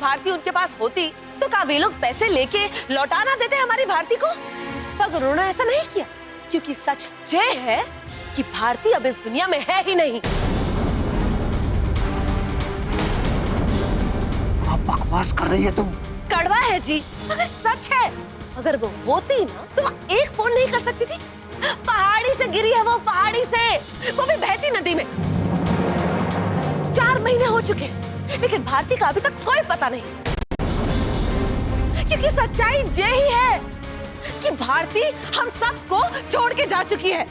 भारती उनके पास होती तो क्या वे लोग पैसे लेके लौटा ना देते हमारी भारती को? मगर उन्होंने ऐसा नहीं किया, क्योंकि सच ये है कि भारती अब इस दुनिया में है ही नहीं। क्या बकवास कर रही है तुम? कड़वा है जी, मगर सच है। अगर वो होती ना तो वो एक फोन नहीं कर सकती थी। पहाड़ी से गिरी है वो, पहाड़ी से, वो भी बहती नदी में। 4 महीने हो चुके, लेकिन भारती का अभी तक कोई पता नहीं, क्योंकि सच्चाई यही है कि भारती हम सबको छोड़ के जा चुकी है।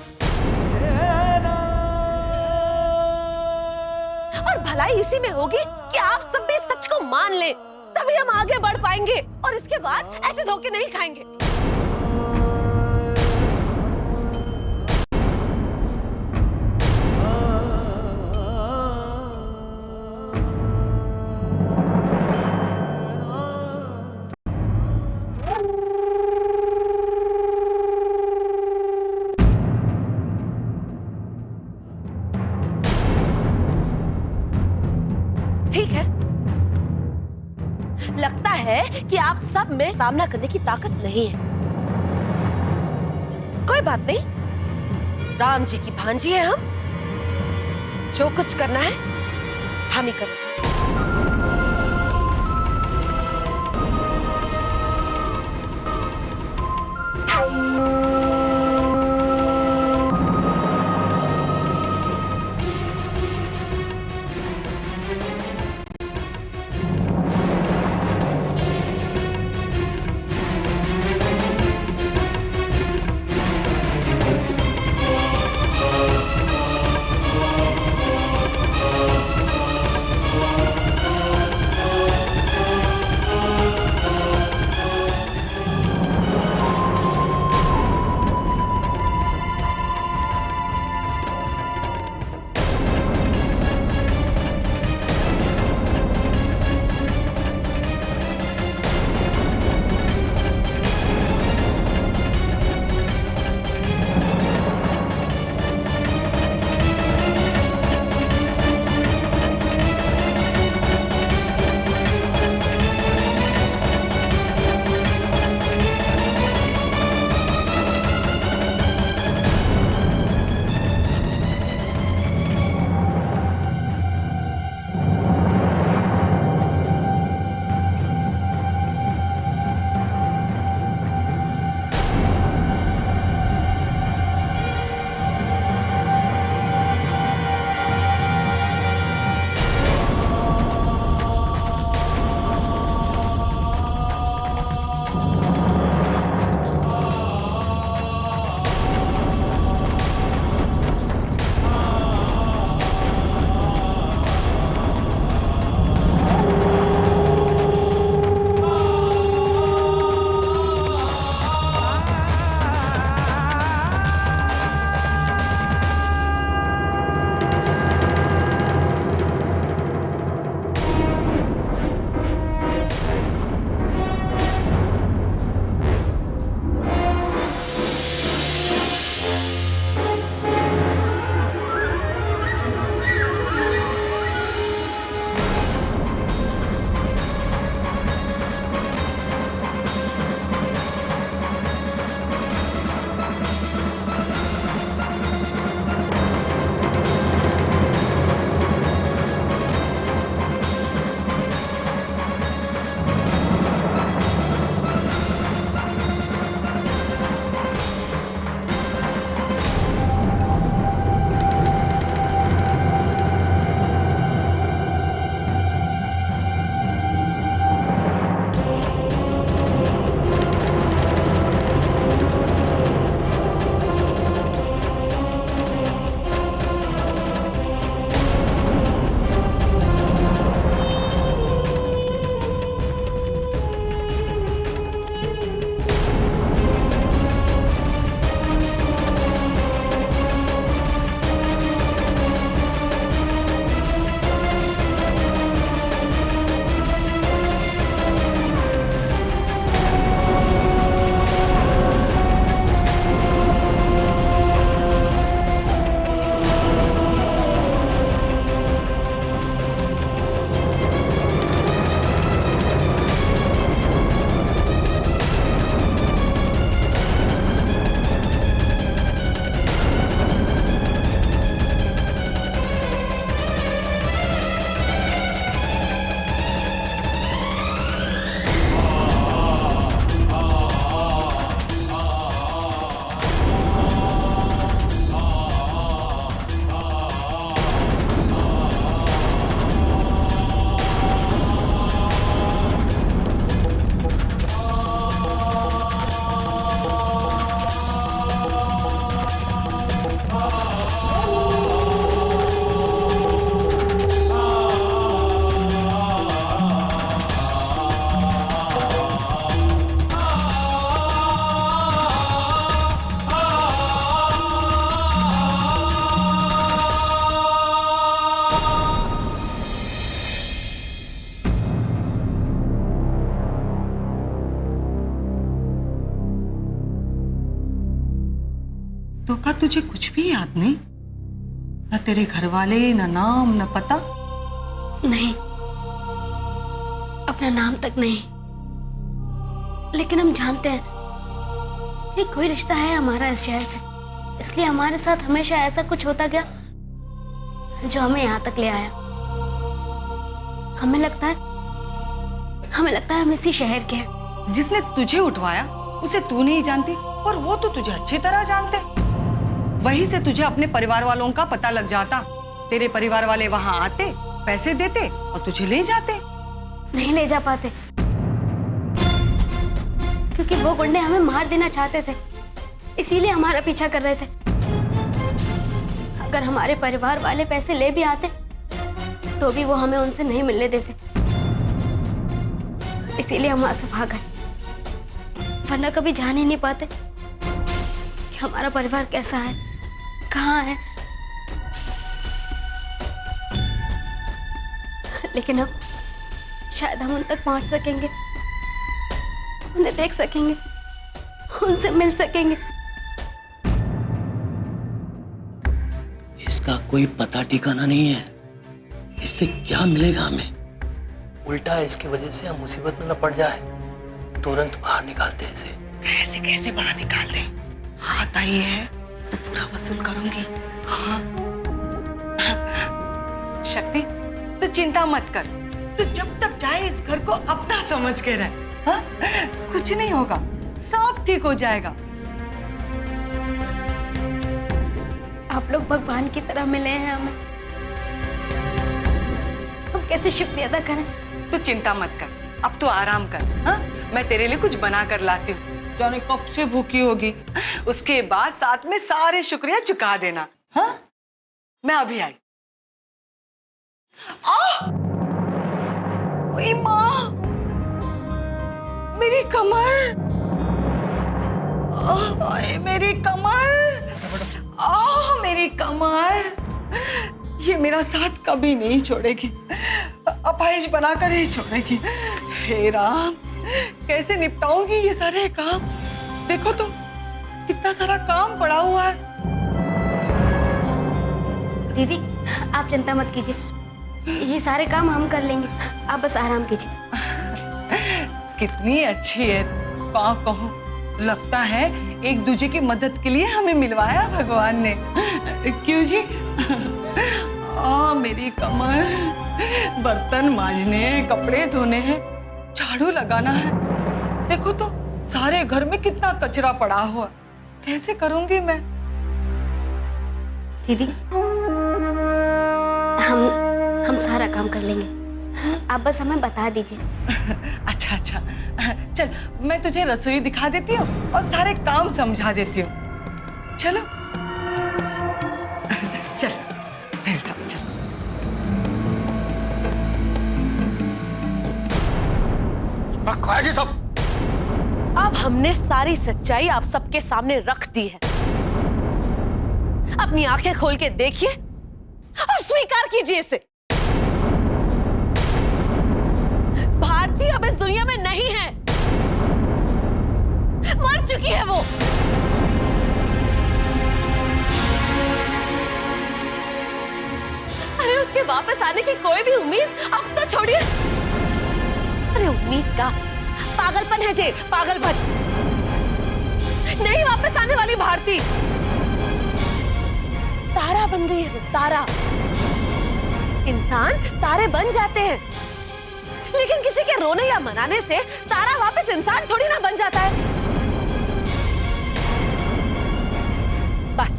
और भलाई इसी में होगी कि आप सब भी सच को मान लें, तभी हम आगे बढ़ पाएंगे और इसके बाद ऐसे धोखे नहीं खाएंगे। ठीक है, लगता है कि आप सब में सामना करने की ताकत नहीं है। कोई बात नहीं, राम जी की भांजी है हम, जो कुछ करना है हम ही करेंगे। तुझे कुछ भी याद नहीं? न तेरे घर वाले, न नाम, न पता? नहीं, अपना नाम तक नहीं। लेकिन हम जानते हैं कि कोई रिश्ता है हमारा इस शहर से, इसलिए हमारे साथ हमेशा ऐसा कुछ होता गया जो हमें यहाँ तक ले आया। हमें लगता है हम इसी शहर के हैं। जिसने तुझे उठवाया उसे तू नहीं जानती, और वो तो तुझे अच्छी तरह जानते। वहीं से तुझे अपने परिवार वालों का पता लग जाता। तेरे परिवार वाले वहां आते, पैसे देते और तुझे ले जाते। नहीं ले जा पाते, क्योंकि वो गुंडे हमें मार देना चाहते थे, इसीलिए हमारा पीछा कर रहे थे। अगर हमारे परिवार वाले पैसे ले भी आते तो भी वो हमें उनसे नहीं मिलने देते, इसीलिए हम वहां से भाग गए। वरना कभी जान ही नहीं पाते कि हमारा परिवार कैसा है, कहाँ है। लेकिन अब शायद हम उन तक पहुंच सकेंगे, उन्हें देख सकेंगे, उनसे मिल सकेंगे। इसका कोई पता ठिकाना नहीं है। इससे क्या मिलेगा हमें? उल्टा इसकी वजह से हम मुसीबत में न पड़ जाए। तुरंत बाहर निकालते हैं इसे। ऐसे कैसे बाहर निकाल दे? हाथ आई है तो पूरा वसूल करूंगी। हाँ। शक्ति, तू चिंता मत कर। तू जब तक चाहे इस घर को अपना समझ के रह। हाँ? कुछ नहीं होगा, सब ठीक हो जाएगा। आप लोग भगवान की तरह मिले हैं हमें, हम कैसे शुक्रिया अदा करें। तू चिंता मत कर, अब तू आराम कर। हाँ? मैं तेरे लिए कुछ बना कर लाती हूँ। जाने कब से भूखी होगी, उसके बाद साथ में सारे शुक्रिया चुका देना। हाँ? मैं अभी आई। ओए माँ, मेरी कमर, ओए मेरी कमर, मेरी कमर। ये मेरा साथ कभी नहीं छोड़ेगी, अपाहिज बनाकर ही छोड़ेगी। हे राम, कैसे निपटाऊंगी ये सारे काम? देखो तो कितना सारा काम पड़ा हुआ है। दीदी, आप चिंता मत कीजिए, ये सारे काम हम कर लेंगे, आप बस आराम कीजिए। कितनी अच्छी है, क्या कहूँ। लगता है एक दूसरे की मदद के लिए हमें मिलवाया भगवान ने। क्यों जी? मेरी कमर, बर्तन मांजने, कपड़े धोने हैं, झाड़ू लगाना है। देखो तो सारे घर में कितना कचरा पड़ा हुआ, कैसे करूंगी मैं? दीदी, हम सारा काम कर लेंगे, आप बस हमें बता दीजिए। अच्छा अच्छा, चल मैं तुझे रसोई दिखा देती हूँ और सारे काम समझा देती हूँ। चलो चल मेरे साथ चल। जी सब, अब हमने सारी सच्चाई आप सबके सामने रख दी है। अपनी आंखें खोल के देखिए और स्वीकार कीजिए इसे। भारती अब इस दुनिया में नहीं है, मर चुकी है वो। अरे उसके वापस आने की कोई भी उम्मीद अब तो छोड़िए। अरे उम्मीद का पागलपन है जे, पागलपन। नहीं वापस आने वाली भारती, तारा बन गई है वो, तारा। इंसान तारे बन जाते हैं, लेकिन किसी के रोने या मनाने से तारा वापस इंसान थोड़ी ना बन जाता है। बस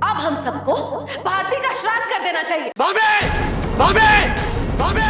अब हम सबको भारती का श्राद्ध कर देना चाहिए। भाभी, भाभी, भाभी।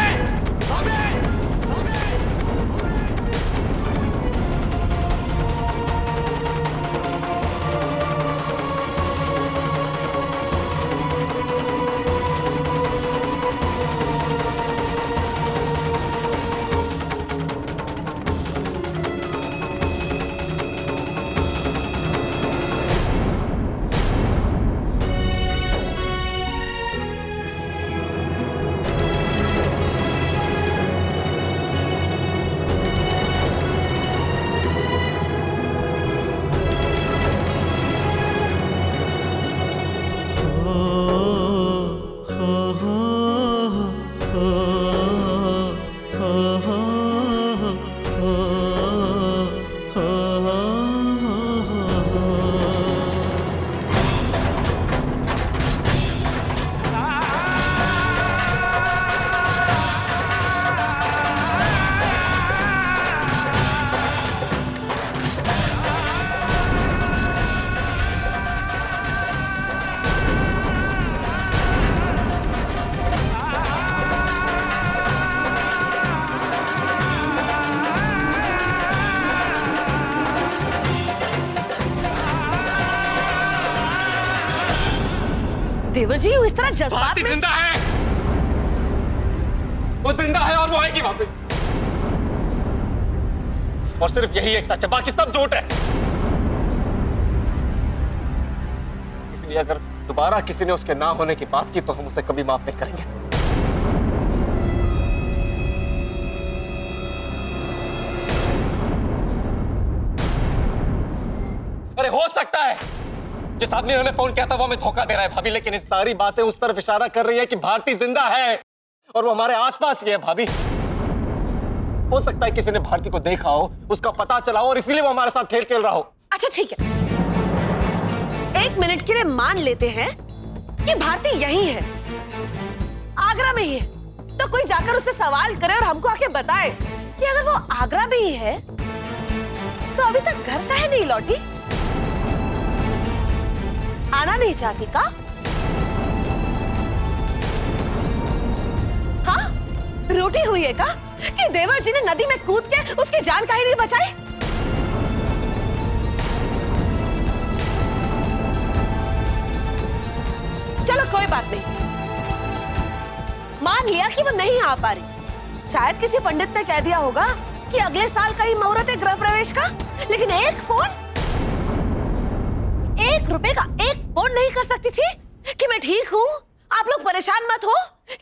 देवर जी इस तरह जज्बात भारती में। जिंदा है, वो जिंदा है और वो आएगी वापस। और सिर्फ यही एक सच है, बाकी सब झूठ है। इसलिए अगर दोबारा किसी ने उसके ना होने की बात की तो हम उसे कभी माफ नहीं करेंगे। अरे हो सकता है जिस आदमी ने हमें फोन किया था वो हमें धोखा दे रहा है भाभी, लेकिन इस सारी बातें उस तरफ इशारा कर रही है कि भारती जिंदा है और वो हमारे आसपास ही है भाभी। हो सकता है किसी ने भारती को देखा हो, उसका पता चला हो और इसीलिए वो हमारे साथ खेल खेल रहा हो। अच्छा ठीक है, एक मिनट के लिए मान लेते हैं कि भारती यही है, आगरा में ही है। तो कोई जाकर उससे सवाल करे और हमको आके बताए कि अगर वो आगरा में ही है तो अभी तक घर काहे नहीं लौटी? आना नहीं चाहती का? हाँ, रोटी हुई है का कि देवर जी ने नदी में कूद के उसकी जान काहे नहीं बचाई? चलो कोई बात नहीं, मान लिया कि वो नहीं आ पा रही। शायद किसी पंडित ने कह दिया होगा कि अगले साल का ही मुहूर्त है गृह प्रवेश का, लेकिन एक फोन, 1 रुपए का एक फोन नहीं कर सकती थी कि मैं ठीक हूं, आप लोग परेशान मत हो?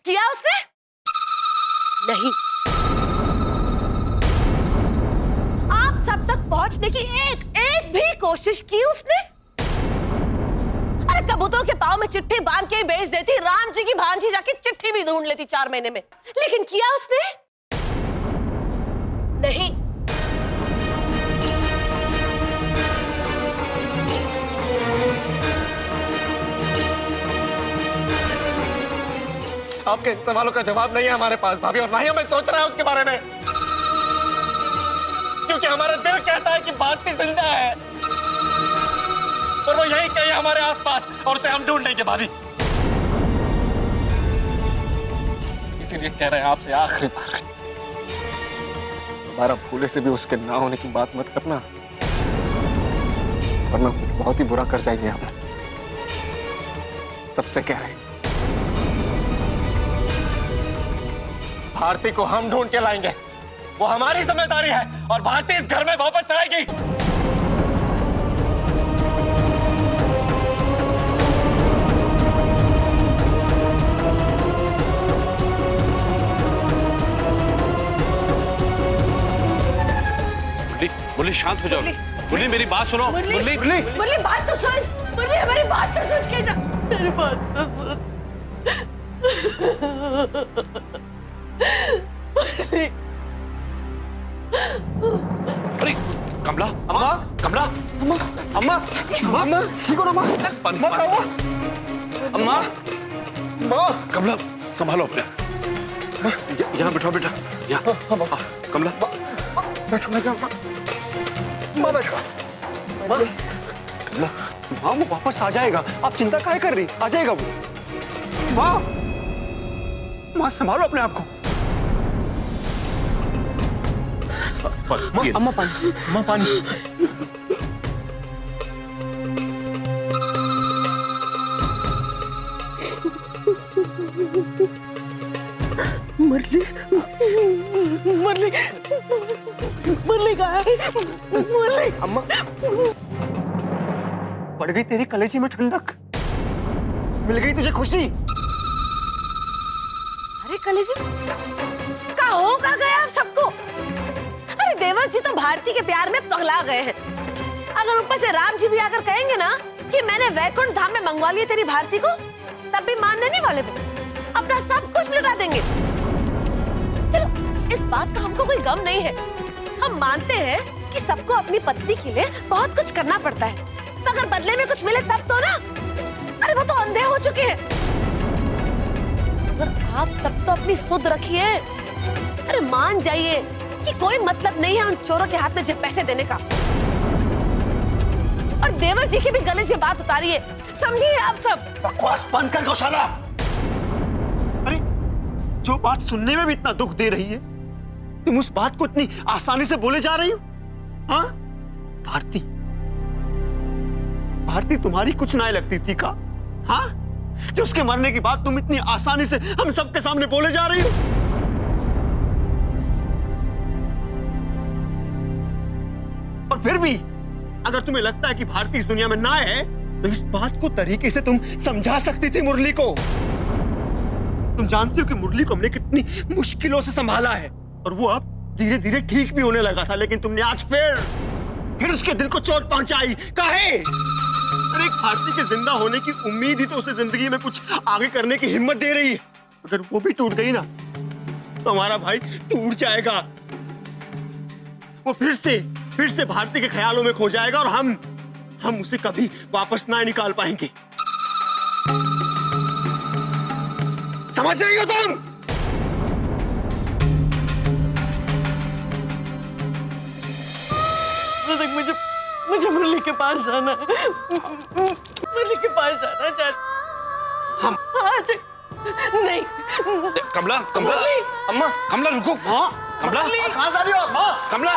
किया उसने? नहीं। आप सब तक पहुंचने की एक भी कोशिश की उसने? अरे कबूतरों के पांव में चिट्ठी बांध के भेज देती, राम जी की भांजी जाके चिट्ठी भी ढूंढ लेती 4 महीने में, लेकिन किया उसने? नहीं। आपके इन सवालों का जवाब नहीं है हमारे पास भाभी, और ना ही हमें सोच रहा है उसके बारे में, क्योंकि हमारा दिल कहता है कि भारती जिंदा है और वो यही कहीं हमारे आसपास, और उसे हम ढूंढ लेंगे भाभी। इसीलिए कह रहे हैं आपसे आखिरी बार, दोबारा भूले से भी उसके ना होने की बात मत करना, वरना कुछ बहुत ही बुरा कर जाएंगे हम। सबसे कह रहे हैं, भारती को हम ढूंढ के लाएंगे, वो हमारी जिम्मेदारी है, और भारती इस घर में वापस आएगी। मुरली शांत हो जाओ। मुरली मेरी बात सुनो। मुरली मुरली बात तो सुन, मुरली हमारी बात तो सुन के जा, मेरी बात तो सुन। अरे कमला, अम्मा, कमला, अम्मा, अम्मा, अम्मा, ठीक हो ना अम्मा? अम्मा, अम्मा, अम्मा, कमला, संभालो अपने। यहाँ बैठो बेटा, यहाँ। कमला, बैठो बेटा, अम्मा बैठो। कमला, माँ वो वापस आ जाएगा, आप चिंता काहे कर रही? आ जाएगा वो। माँ, माँ संभालो अपने आप को। अम्मा पानी, अम्मा पानी। मुरली, मुरली, मुरली कहाँ है? मुरली। अम्मा, बढ़ गई तेरी कलेजी में ठंडक, मिल गई तुझे खुशी। अरे कलेजी, का होगा गया आप सबको? अरे देवर जी तो भारती के प्यार में पगला गए हैं। अगर ऊपर से राम जी भी आकर कहेंगे ना कि मैंने वैकुंठ धाम में मंगवा लिया तेरी भारती को, तब भी मानने नहीं वाले थे, अपना सब कुछ लुटा देंगे। चलो, इस बात का हमको कोई गम नहीं है। हम मानते हैं कि सबको अपनी पत्नी के लिए बहुत कुछ करना पड़ता है, मगर बदले में कुछ मिले तब तो ना। अरे वो तो अंधे हो चुके हैं। अगर आप सब तो अपनी सुध रखिए। अरे मान जाइए कि कोई मतलब नहीं है उन चोरों के हाथ में जो पैसे देने का। और देवर जी की भी गले से बात उतारिए, समझिए आप सब। बकवास बंद कर गौशाला। अरे जो बात सुनने में भी इतना दुख दे रही है, तुम उस बात को इतनी आसानी से बोले जा रही हो। हाँ भारती, भारती तुम्हारी कुछ ना लगती थी का? हाँ कि उसके मरने की बात तुम इतनी आसानी से हम सबके सामने बोले जा रही हो? और फिर भी अगर तुम्हें लगता है कि भारती इस दुनिया में ना है, तो इस बात को तरीके से तुम समझा सकती थी मुरली को। तुम जानती हो कि मुरली को हमने कितनी मुश्किलों से संभाला है, और वो अब धीरे धीरे ठीक भी होने लगा था, लेकिन तुमने आज फिर उसके दिल को चोट पहुंचाई। काहे? अरे एक भारती के जिंदा होने की उम्मीद ही तो उसे जिंदगी में कुछ आगे करने की हिम्मत दे रही है। अगर वो भी टूट गई ना, तो हमारा भाई टूट जाएगा। वो फिर से भारती के ख्यालों में खो जाएगा, और हम उसे कभी वापस ना निकाल पाएंगे। समझ रही हो तुम? मुझे मुरली के पास जाना है। मुरली के पास जाना चाहती। हम आज नहीं। कमला, अम्मा, कमला रुको। माँ, कमला, कहाँ जा रही हो आप? माँ, कमला।